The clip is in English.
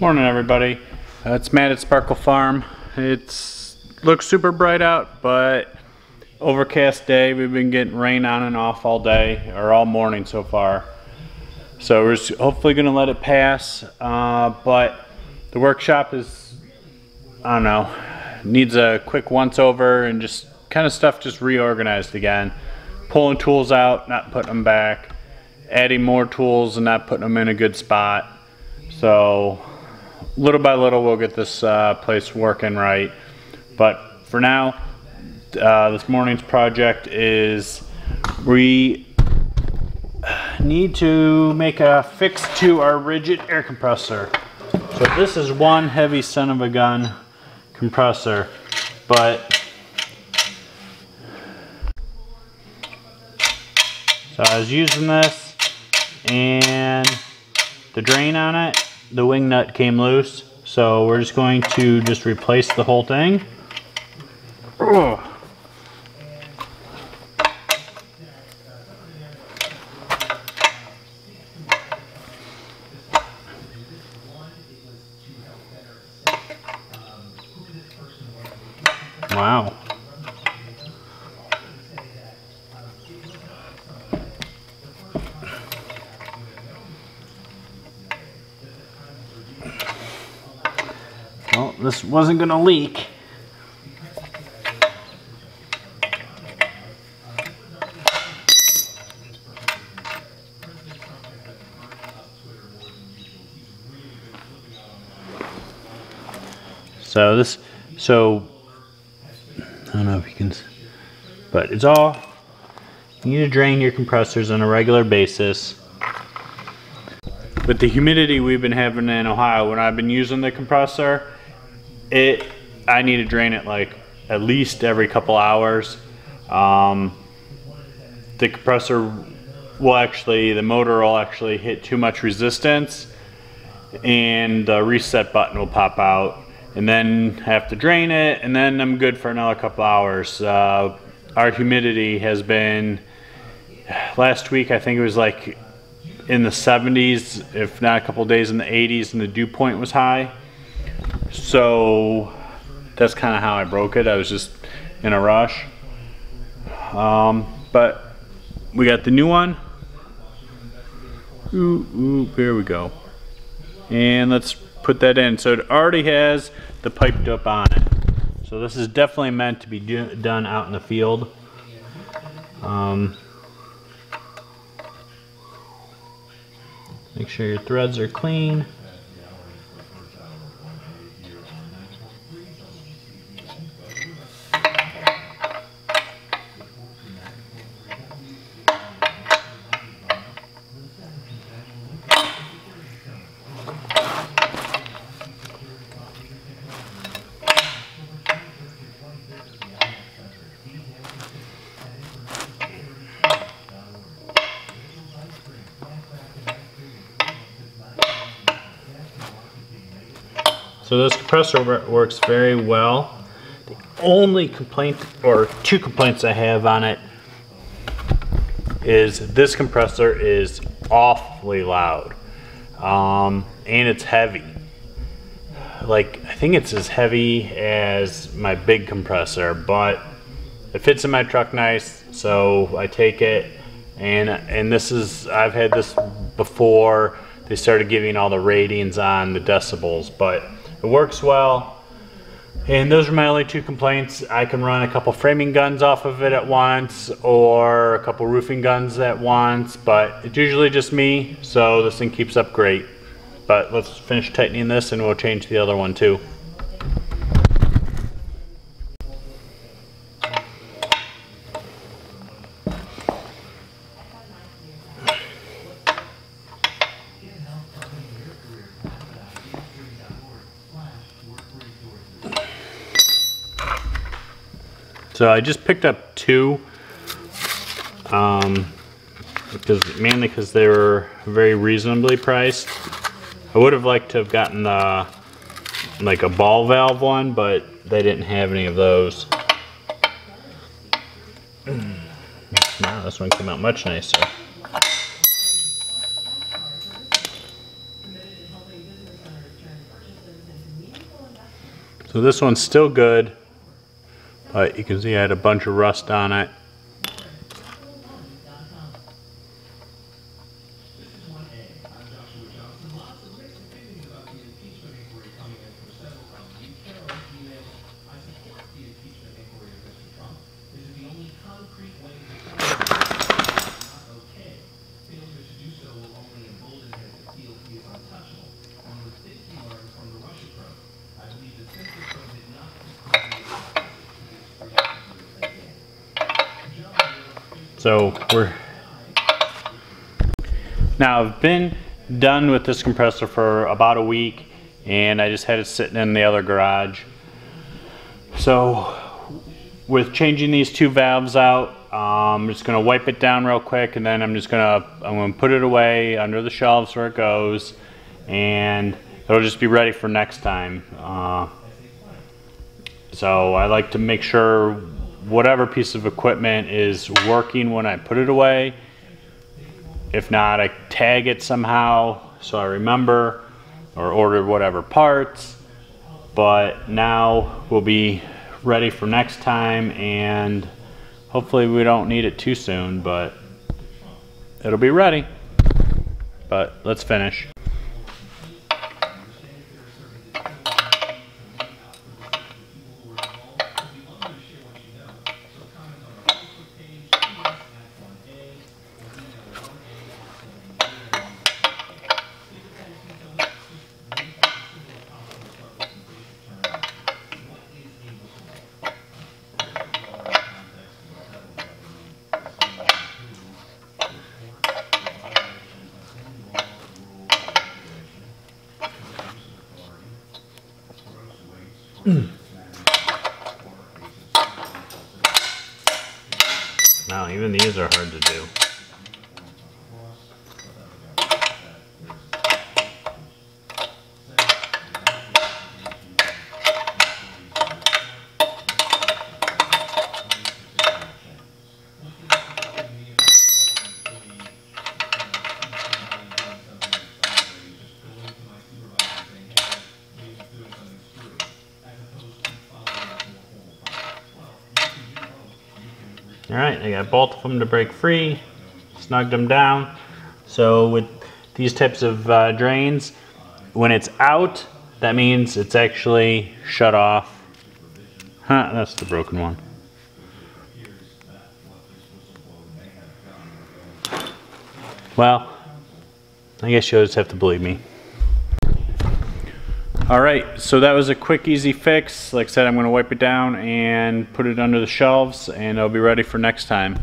Morning everybody, it's Matt at Sparkle Farm. It looks super bright out, but overcast day. We've been getting rain on and off all day, or all morning so far. So we're hopefully going to let it pass, but the workshop is, I don't know, needs a quick once over and just kind of stuff just reorganized again. Pulling tools out, not putting them back, adding more tools and not putting them in a good spot. So little by little we'll get this place working right. But for now, this morning's project is we need to make a fix to our rigid air compressor. So this is one heavy son of a gun compressor, but so I was using this and the drain on it, the wing nut came loose, so we're just going to just replace the whole thing. Ugh. Wow. Well, this wasn't going to leak. So I don't know if you can, but it's all, you need to drain your compressors on a regular basis. With the humidity we've been having in Ohio, when I've been using the compressor, I need to drain it like at least every couple hours. The compressor will actually, the motor will actually hit too much resistance and the reset button will pop out, and then have to drain it, and then I'm good for another couple hours. Our humidity has been, last week I think it was like in the 70s, if not a couple days in the 80s, and the dew point was high. So that's kind of how I broke it. I was just in a rush. But we got the new one. Here we go. And let's put that in. So it already has the piped up on it. So this is definitely meant to be done out in the field. Make sure your threads are clean. So this compressor works very well. The only complaint, or two complaints I have on it, is this compressor is awfully loud, and it's heavy. Like, I think it's as heavy as my big compressor, but it fits in my truck nice, so I take it. And this is, I've had this before they started giving all the ratings on the decibels, but it works well. And those are my only two complaints. I can run a couple framing guns off of it at once, or a couple roofing guns at once, but it's usually just me, so this thing keeps up great. But let's finish tightening this and we'll change the other one too. So I just picked up two, mainly because they were very reasonably priced. I would have liked to have gotten the like a ball valve one, but they didn't have any of those. Wow, this one came out much nicer. So this one's still good, but you can see I had a bunch of rust on it. So now I've been done with this compressor for about a week, and I just had it sitting in the other garage. So with changing these two valves out, I'm just gonna wipe it down real quick, and then I'm gonna put it away under the shelves where it goes, and it'll just be ready for next time. So I like to make sure whatever piece of equipment is working when I put it away. If not, I tag it somehow so I remember, or order whatever parts. But now we'll be ready for next time, and hopefully we don't need it too soon, but it'll be ready. But let's finish. Wow, even these are hard to do. Alright, I got both of them to break free, snugged them down. So with these types of drains, when it's out, that means it's actually shut off. Huh, that's the broken one. Well, I guess you'll just have to believe me. Alright, so that was a quick, easy fix. Like I said, I'm going to wipe it down and put it under the shelves, and it'll be ready for next time.